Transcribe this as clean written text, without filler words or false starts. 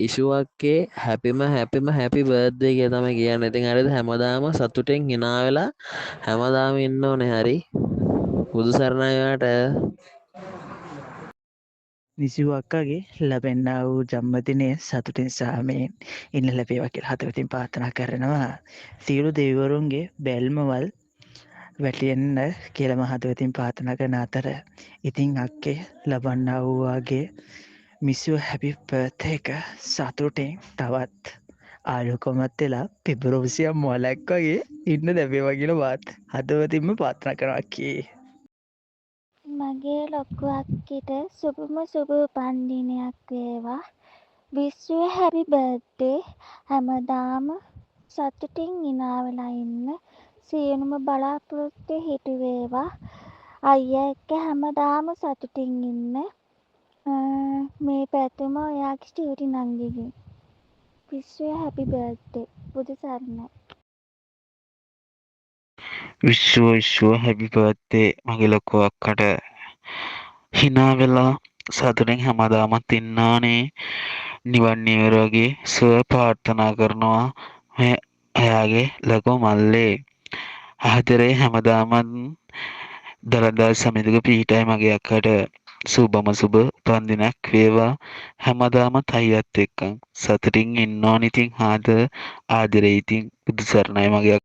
ඉෂුවක්කේ හැපි birthday කියලා තමයි කියන්නේ. ඉතින් හරිද හැමදාම සතුටෙන් hina වෙලා හැමදාම ඉන්න ඕනේ හරි. බුදු සරණයි ඔයාට. නිසිව් අක්කාගේ ලැබෙන්නා වූ ජන්මදිනය සතුටින් සාමයෙන් ඉන්න ලැබේවා කියලා හදවතින් ප්‍රාර්ථනා කරනවා. සියලු දෙවිවරුන්ගේ බැල්මවල් වැටියෙන්න කියලා මම හදවතින් ප්‍රාර්ථනා කරන අතර ඉතින් අක්කේ ලබන්නා වූ වාගේ මිස් යූ හැපි බර්ත්ඩේ එක සතුටින් තවත් ආලෝකමත් වෙලා පෙබරෝසියක් මොලයක් වගේ ඉන්න ලැබේවා කියලා වත් හදවතින්ම ප්‍රාර්ථනා කරනවා අක්කේ. මගේ ලොකු අක්කිට සුබම සුබ උපන්දිනයක් වේවා. wish you a happy birthday. හැමදාම සතුටින් hina වෙලා ඉන්න සියලුම බලාපොරොත්තු හිටු වේවා. අයියා එක්ක හැමදාම සතුටින් ඉන්න. මේ පැතුම ඔයාගේ චූටි නංගිගෙන්. wish you a happy birthday. බුදු සරණයි. විශ්ව හැපි බර්ත්ඩේ මගේ ලොකු අක්කට hina වෙලා සතුටින් හැමදාමත් ඉන්නානේ නිවන් නිවරගේ සුව ප්‍රාර්ථනා කරනවා මේ එයාගේ ලොකු මල්ලේ ආදරේ හැමදාමත් දලදා සමිතික පිහිටයි මගේ අක්කට සුබම සුබ උපන්දිනයක් වේවා හැමදාමත් අයියත් එක්ක සතුටින් ඉන්න ඕනේ ඉතින් ආදරේ ඉතින් බුදු සරණයි මගේ